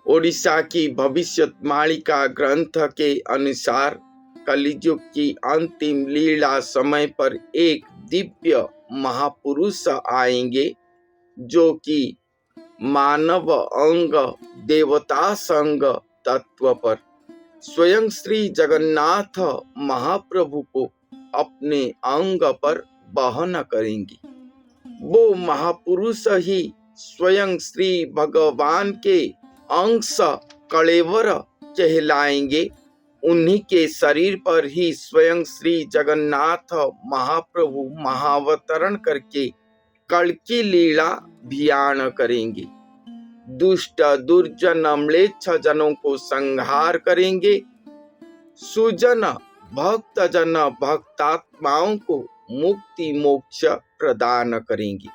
ओडिशा की भविष्यवाणिका ग्रंथ के अनुसार कलियुग की अंतिम लीला समय पर एक दिव्य महापुरुष आएंगे जो कि मानव अंग देवता संग तत्व पर स्वयं श्री जगन्नाथ महाप्रभु को अपने अंग पर वहन करेंगे। वो महापुरुष ही स्वयं श्री भगवान के अंश कलेवर कहलाएंगे। उन्हीं के शरीर पर ही स्वयं श्री जगन्नाथ महाप्रभु महावतरण करके कल की लीला भियान करेंगे। दुष्ट दुर्जन म्लेच्छ जनों को संहार करेंगे। सुजन भक्त जन भक्तात्माओं को मुक्ति मोक्ष प्रदान करेंगे।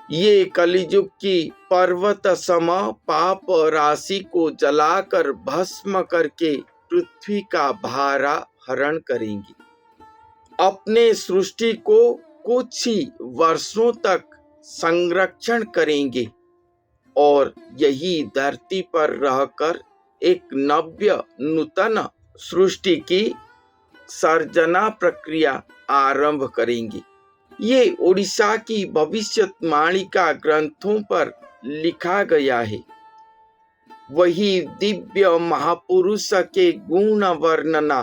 ये कलियुग की पर्वत सम पाप राशि को जलाकर भस्म करके पृथ्वी का भारा हरण करेंगे। अपने सृष्टि को कुछ ही वर्षों तक संरक्षण करेंगे और यही धरती पर रहकर एक नव्य नूतन सृष्टि की सर्जना प्रक्रिया आरंभ करेंगे। ये ओडिशा की भविष्यवाणिका ग्रंथों पर लिखा गया है। वही दिव्य महापुरुष के गुण वर्णना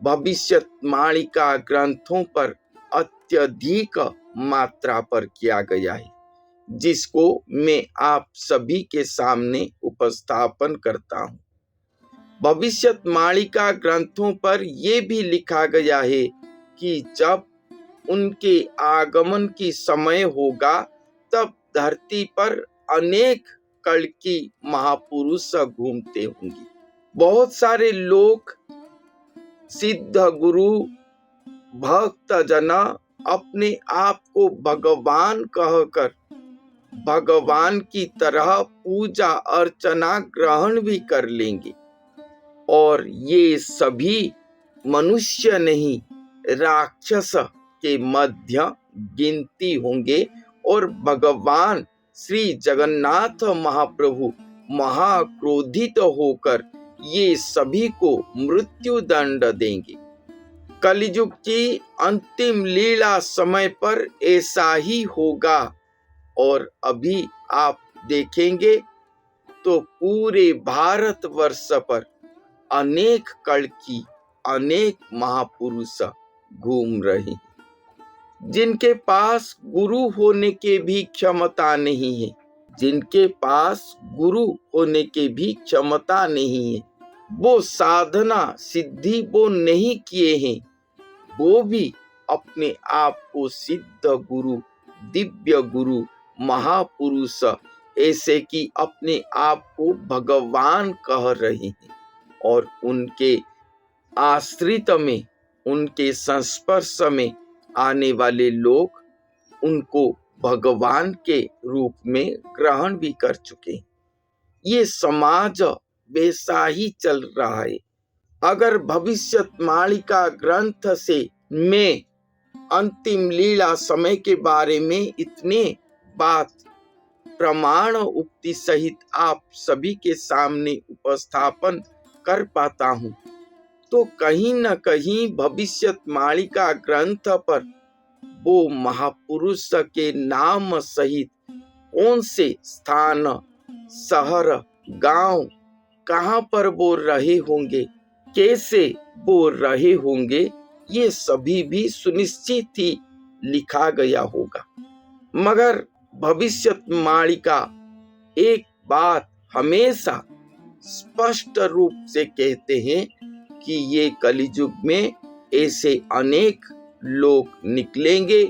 भविष्यवाणिका ग्रंथों पर अत्यधिक मात्रा पर किया गया है, जिसको मैं आप सभी के सामने उपस्थापन करता हूँ। भविष्यवाणिका ग्रंथों पर यह भी लिखा गया है कि जब उनके आगमन की समय होगा तब धरती पर अनेक कल्कि महापुरुष घूमते होंगे। बहुत सारे लोग सिद्ध गुरु भक्त जना अपने आप को भगवान कहकर भगवान की तरह पूजा अर्चना ग्रहण भी कर लेंगे और ये सभी मनुष्य नहीं राक्षस के मध्य गिनती होंगे और भगवान श्री जगन्नाथ महाप्रभु महाक्रोधित होकर ये सभी को मृत्यु दंड देंगे। कलियुग की अंतिम लीला समय पर ऐसा ही होगा और अभी आप देखेंगे तो पूरे भारतवर्ष पर अनेक कल्कि अनेक महापुरुष घूम रहे हैं, जिनके पास गुरु होने के भी क्षमता नहीं है, जिनके पास गुरु होने के भी क्षमता नहीं है, वो साधना सिद्धि वो नहीं किए हैं, वो भी अपने आप को सिद्ध गुरु दिव्य गुरु महापुरुष ऐसे कि अपने आप को भगवान कह रहे हैं और उनके आश्रित में उनके संस्पर्श में आने वाले लोग उनको भगवान के रूप में ग्रहण भी कर चुके हैं। ये समाज वैसा ही चल रहा है। अगर भविष्यवाणिका ग्रंथ से मैं अंतिम लीला समय के बारे में इतने बात प्रमाण उक्ति सहित आप सभी के सामने उपस्थापन कर पाता हूँ, तो कहीं न कहीं भविष्यवाणिका ग्रंथ पर वो महापुरुष के नाम सहित कौन से स्थान शहर गांव कहाँ पर वो रहे होंगे, कैसे वो रहे होंगे, ये सभी भी सुनिश्चित ही लिखा गया होगा। मगर भविष्यवाणिका एक बात हमेशा स्पष्ट रूप से कहते हैं कि ये कलियुग में ऐसे अनेक लोग निकलेंगे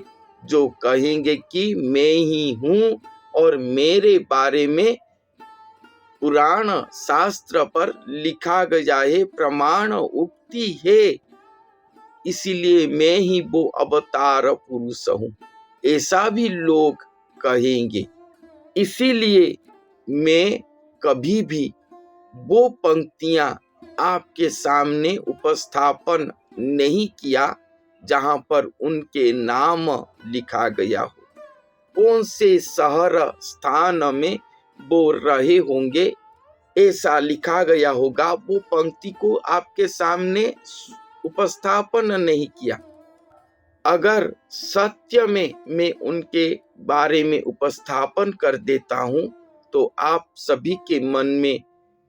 जो कहेंगे कि मैं ही हूँ और मेरे बारे में पुराण शास्त्र पर लिखा गया है, प्रमाण उक्ति है, इसीलिए मैं ही वो अवतार पुरुष हूँ, ऐसा भी लोग कहेंगे। इसीलिए मैं कभी भी वो पंक्तियां आपके सामने उपस्थापन नहीं किया जहां पर उनके नाम लिखा गया हो, कौन से शहर स्थान में वो रहे होंगे, ऐसा लिखा गया होगा, वो पंक्ति को आपके सामने उपस्थापन नहीं किया। अगर सत्य में मैं उनके बारे में उपस्थापन कर देता हूं, तो आप सभी के मन में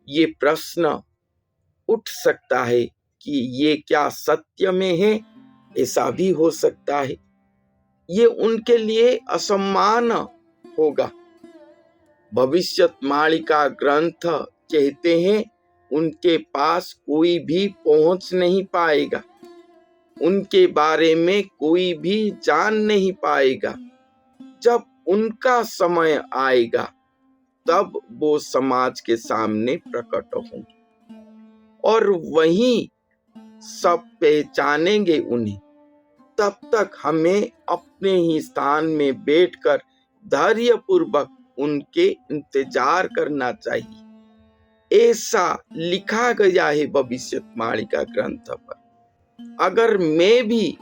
ये प्रश्न उठ सकता है कि ये क्या सत्य में है? ऐसा भी हो सकता है। ये उनके लिए असम्मान होगा। भविष्यवाणिका ग्रंथ कहते हैं उनके पास कोई भी पहुंच नहीं पाएगा, उनके बारे में कोई भी जान नहीं पाएगा। जब उनका समय आएगा तब वो समाज के सामने प्रकट होंगे और वहीं सब पहचानेंगे उन्हें। तब तक हमें अपने ही स्थान में बैठकर धैर्यपूर्वक उनके इंतजार करना चाहिए। ऐसा लिखा गया है भविष्यवाणिका ग्रंथ पर। अगर मैं भी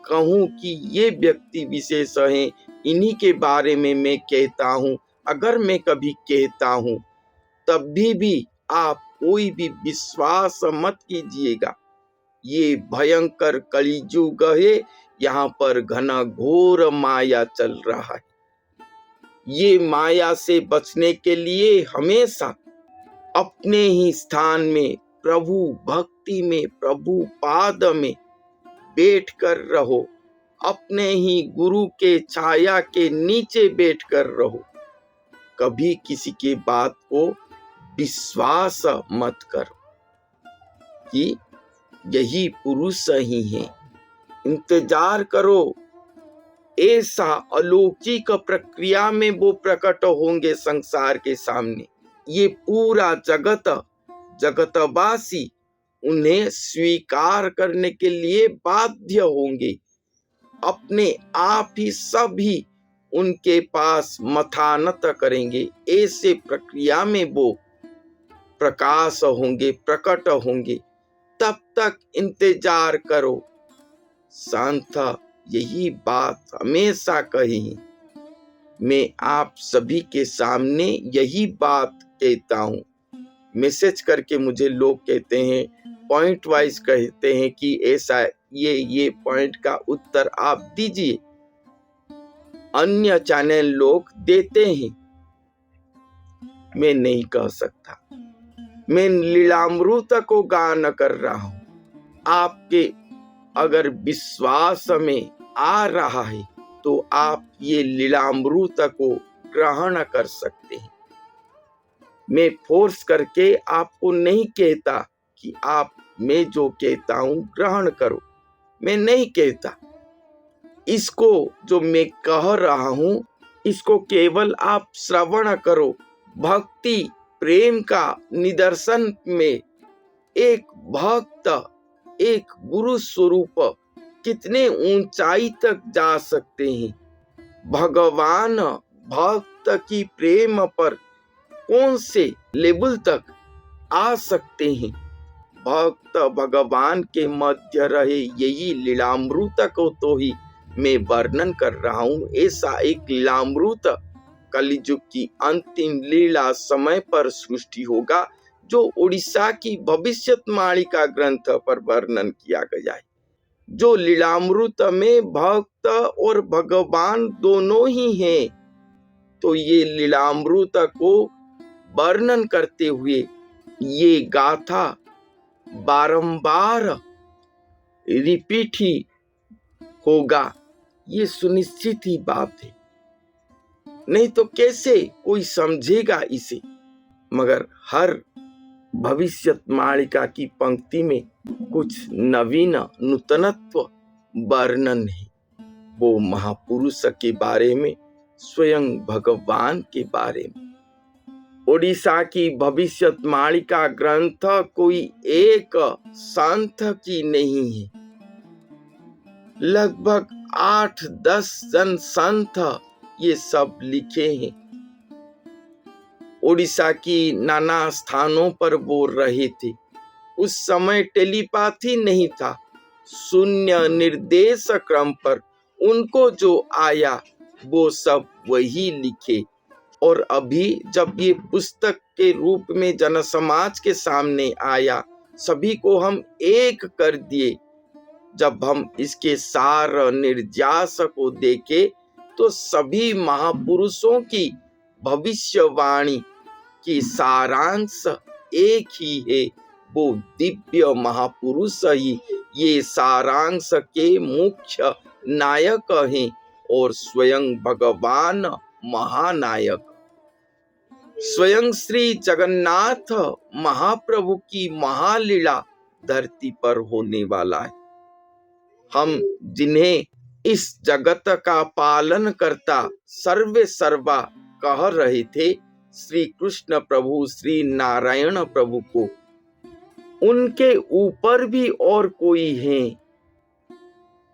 कहूं कि ये व्यक्ति विशेष हैं, इन्हीं के बारे में मैं कहता हूं, अगर मैं कभी कहता हूं, तब भी आप कोई भी विश्वास मत कीजिएगा। ये भयंकर कलियुग है, यहाँ पर घना घोर माया चल रहा है। ये माया से बचने के लिए हमेशा अपने ही स्थान में, प्रभु भक्ति में, प्रभु पाद में बैठकर रहो। अपने ही गुरु के छाया के नीचे बैठकर रहो। कभी किसी की बात को विश्वास मत करो कि यही पुरुष ही है। इंतजार करो, ऐसा अलौकिक प्रक्रिया में वो प्रकट होंगे संसार के सामने। ये पूरा जगतवासी उन्हें स्वीकार करने के लिए बाध्य होंगे। अपने आप ही सभी उनके पास मथानत करेंगे। ऐसे प्रक्रिया में वो प्रकाश होंगे, प्रकट होंगे। तब तक इंतजार करो। संत यही बात हमेशा कही। मैं आप सभी के सामने यही बात कहता हूँ। मैसेज करके मुझे लोग कहते हैं, पॉइंट वाइज कहते हैं कि ऐसा ये पॉइंट का उत्तर आप दीजिए। अन्य चैनल लोग देते हैं, मैं नहीं कह सकता। मैं लीलामृत को गान कर रहा हूं। आपके अगर विश्वास में आ रहा है तो आप ये लीलामृत को ग्रहण कर सकते हैं। मैं फोर्स करके आपको नहीं कहता कि आप मैं जो कहता हूं ग्रहण करो, मैं नहीं कहता। इसको जो मैं कह रहा हूं, इसको केवल आप श्रवण करो। भक्ति प्रेम का निदर्शन में एक भक्त, एक गुरु स्वरूप कितने ऊंचाई तक जा सकते हैं। भगवान भक्त की प्रेम पर कौन से लेवल तक आ सकते हैं। भक्त भगवान के मध्य रहे, यही लीलामृत को तो ही मैं वर्णन कर रहा हूं। ऐसा एक लीलामृत कलियुग की अंतिम लीला समय पर सृष्टि होगा, जो उड़ीसा की भविष्यवाणिका ग्रंथ पर वर्णन किया गया है। जो लीलामृत में भक्त और भगवान दोनों ही हैं। तो ये लीलामृत को वर्णन करते हुए ये गाथा बारंबार रिपीट ही होगा, ये सुनिश्चित ही बात है। नहीं तो कैसे कोई समझेगा इसे। मगर हर भविष्यवाणिका की पंक्ति में कुछ नवीन नूतनत्व वर्णन है। वो महापुरुष के बारे में, स्वयं भगवान के बारे में। उड़ीसा की भविष्यवाणिका ग्रंथ कोई एक संत की नहीं है। लगभग 8-10 जन संत ये सब लिखे हैं। उड़ीसा की नाना स्थानों पर बोल रहे थे। उस समय टेलीपैथी नहीं था। शून्य निर्देश क्रम पर उनको जो आया वो सब वही लिखे। और अभी जब ये पुस्तक के रूप में जनसमाज के सामने आया, सभी को हम एक कर दिए। जब हम इसके सार निर्यास को देखें तो सभी महापुरुषों की भविष्यवाणी की सारांश एक ही है। वो दिव्य महापुरुष ही ये सारांश के मुख्य नायक हैं और स्वयं भगवान महानायक, स्वयं श्री जगन्नाथ महाप्रभु की महालीला धरती पर होने वाला है। हम जिन्हें इस जगत का पालन करता सर्वे सर्वा कह रहे थे, श्री कृष्ण प्रभु, श्री नारायण प्रभु को, उनके ऊपर भी और कोई हैं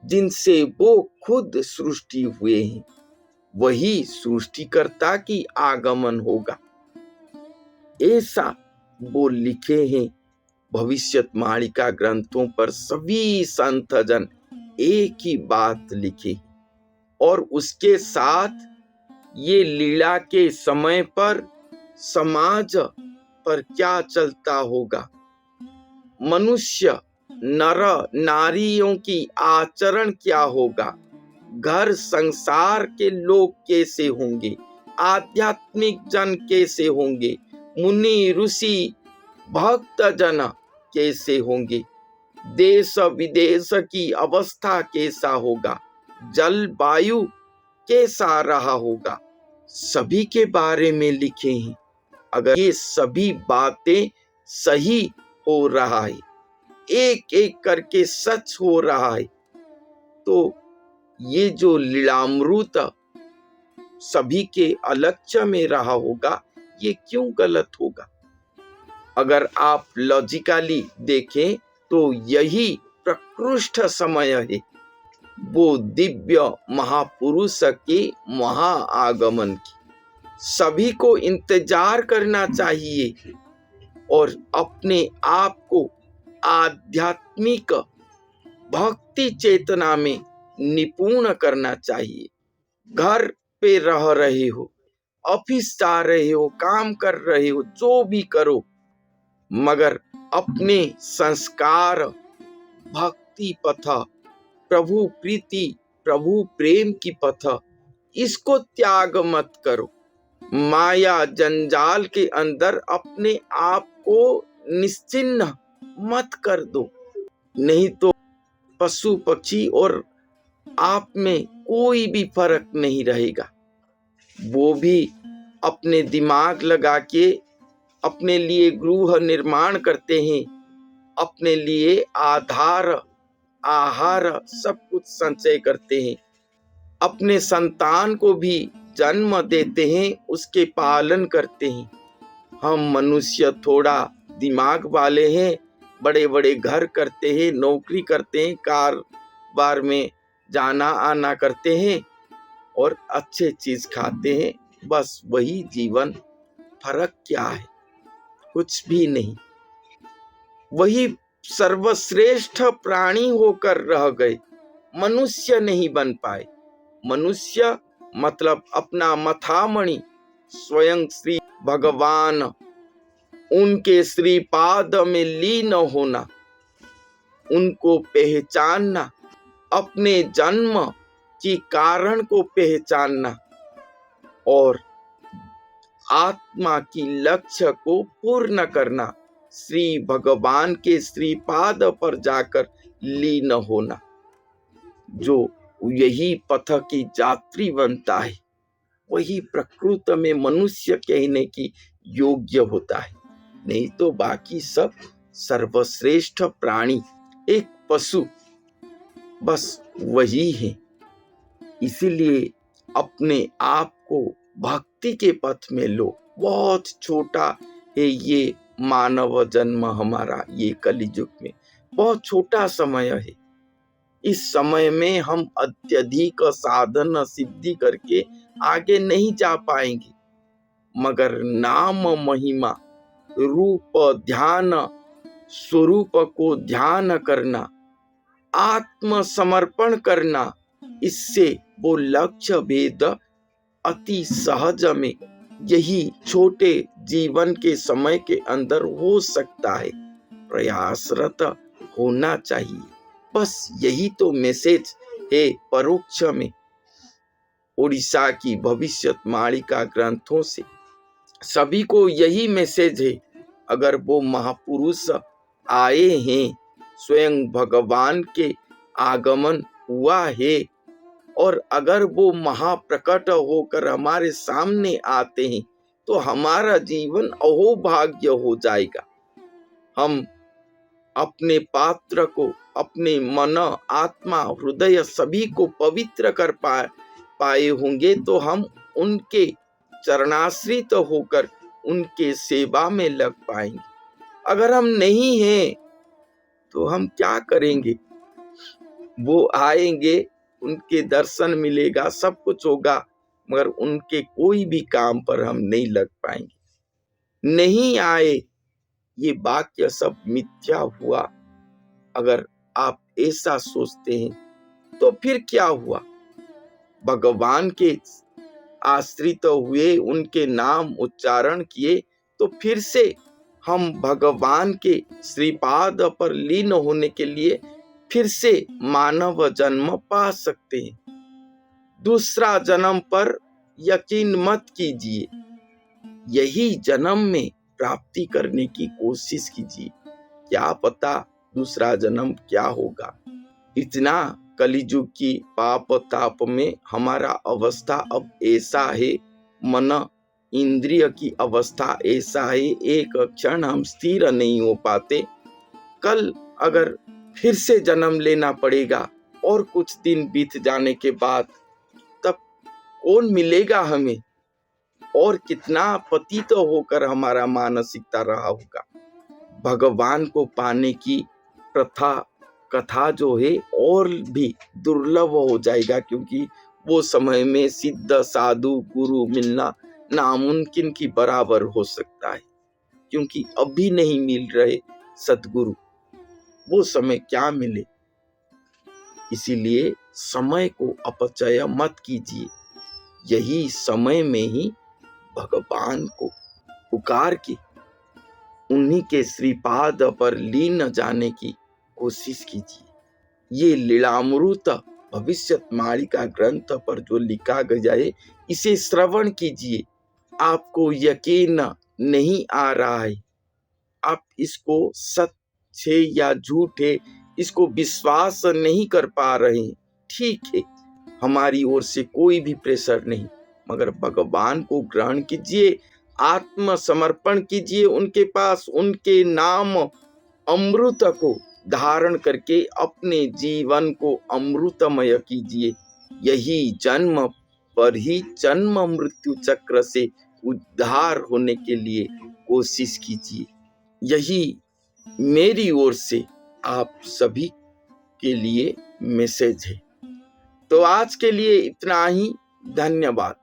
जिनसे वो खुद सृष्टि हुए हैं। वही सृष्टिकर्ता की आगमन होगा, ऐसा वो लिखे हैं भविष्यवाणिका ग्रंथों पर। सभी संत जन एक ही बात लिखे और उसके साथ ये लीला के समय पर समाज पर क्या चलता होगा, मनुष्य नर नारियों की आचरण क्या होगा, घर संसार के लोग कैसे होंगे, आध्यात्मिक जन कैसे होंगे, मुनि ऋषि भक्त जन कैसे होंगे, देश विदेश की अवस्था कैसा होगा, जलवायु कैसा रहा होगा, सभी के बारे में लिखे हैं। अगर ये सभी बातें सही हो रहा है, एक एक करके सच हो रहा है, तो ये जो लीलामृत सभी के अलक्ष्य में रहा होगा, ये क्यों गलत होगा? अगर आप लॉजिकली देखें तो यही प्रकृष्ट समय है वो दिव्य महापुरुष के महाआगमन की। सभी को इंतजार करना चाहिए और अपने आप को आध्यात्मिक भक्ति चेतना में निपुण करना चाहिए। घर पे रह रहे हो, ऑफिस जा रहे हो, काम कर रहे हो, जो भी करो, मगर अपने संस्कार, भक्ति पथ, प्रभु प्रीति, प्रभु प्रेम की पथ, इसको त्याग मत करो। माया जंजाल के अंदर अपने आप को निश्चिन्ह मत कर दो, नहीं तो पशु पक्षी और आप में कोई भी फर्क नहीं रहेगा। वो भी अपने दिमाग लगा के अपने लिए गृह निर्माण करते हैं, अपने लिए आधार आहार सब कुछ संचय करते हैं, अपने संतान को भी जन्म देते हैं, उसके पालन करते हैं। हम मनुष्य थोड़ा दिमाग वाले हैं, बड़े बड़े घर करते हैं, नौकरी करते हैं, कारोबार में जाना आना करते हैं और अच्छे चीज खाते हैं, बस वही जीवन। फर्क क्या है? कुछ भी नहीं। वही सर्वश्रेष्ठ प्राणी होकर रह गए, मनुष्य नहीं बन पाए। मनुष्य मतलब अपना मथामणि स्वयं श्री भगवान, उनके श्रीपाद में लीन होना, उनको पहचानना, अपने जन्म की कारण को पहचानना और आत्मा की लक्ष्य को पूर्ण करना, श्री भगवान के श्रीपाद पर जाकर लीन होना। जो यही पथ की यात्री बनता है, वही प्रकृत में मनुष्य कहने की योग्य होता है, नहीं तो बाकी सब सर्वश्रेष्ठ प्राणी, एक पशु, बस वही है। इसीलिए अपने आप को भक्ति के पथ में लो। बहुत छोटा है ये मानव जन्म हमारा, ये कलियुग में बहुत छोटा समय है। इस समय में हम अत्यधिक साधन सिद्धि करके आगे नहीं जा पाएंगे, मगर नाम महिमा, रूप ध्यान, स्वरूप को ध्यान करना, आत्मसमर्पण करना, इससे वो लक्ष्य भेद अति सहज में यही छोटे जीवन के समय के अंदर हो सकता है। प्रयासरत होना चाहिए। बस यही तो मैसेज है परोक्ष में उड़ीसा की भविष्यवाणी ग्रंथों से। सभी को यही मैसेज है। अगर वो महापुरुष आए हैं, स्वयं भगवान के आगमन हुआ है, और अगर वो महाप्रकट होकर हमारे सामने आते हैं तो हमारा जीवन अहोभाग्य हो जाएगा। हम अपने पात्र को, अपने मन, आत्मा, हृदय सभी को पवित्र कर पाए होंगे तो हम उनके चरणाश्रित होकर उनके सेवा में लग पाएंगे। अगर हम नहीं हैं तो हम क्या करेंगे? वो आएंगे, उनके दर्शन मिलेगा, सब कुछ होगा, मगर उनके कोई भी काम पर हम नहीं लग पाएंगे। नहीं आए, ये वाक्य सब मिथ्या हुआ। अगर आप ऐसा सोचते हैं तो फिर क्या हुआ? भगवान के आश्रित हुए, उनके नाम उच्चारण किए तो फिर से हम भगवान के श्रीपाद पर लीन होने के लिए फिर से मानव जन्म पा सकते हैं। दूसरा जन्म पर यकीन मत कीजिए, यही जन्म में प्राप्ति करने की कोशिश कीजिए। क्या पता दूसरा जन्म क्या होगा। इतना कलिजुग की पाप ताप में हमारा अवस्था अब ऐसा है, मन इंद्रिय की अवस्था ऐसा है, एक क्षण हम स्थिर नहीं हो पाते। कल अगर फिर से जन्म लेना पड़ेगा और कुछ दिन बीत जाने के बाद, तब कौन मिलेगा हमें? और कितना पतित होकर हमारा मानसिकता रहा होगा। भगवान को पाने की प्रथा कथा जो है और भी दुर्लभ हो जाएगा, क्योंकि वो समय में सिद्ध साधु गुरु मिलना नामुमकिन की बराबर हो सकता है, क्योंकि अभी नहीं मिल रहे सतगुरु। वो समय क्या मिले? इसीलिए समय को अपचय मत कीजिए। यही समय में ही भगवान को पुकार के उन्हीं के श्रीपाद पर लीन जाने की कोशिश कीजिए। ये लीलामृत भविष्यवाणी का ग्रंथ पर जो लिखा गया है, इसे श्रवण कीजिए। आपको यकीन नहीं आ रहा है, आप इसको सच है या झूठ है इसको विश्वास नहीं कर पा रहे हैं, ठीक है, हमारी ओर से कोई भी प्रेशर नहीं, मगर भगवान को ग्रहण कीजिए, आत्मसमर्पण कीजिए उनके पास, उनके नाम अमृत को धारण करके अपने जीवन को अमृतमय कीजिए। यही जन्म पर ही जन्म मृत्यु चक्र से उद्धार होने के लिए कोशिश कीजिए। यही मेरी ओर से आप सभी के लिए मैसेज है। तो आज के लिए इतना ही। धन्यवाद।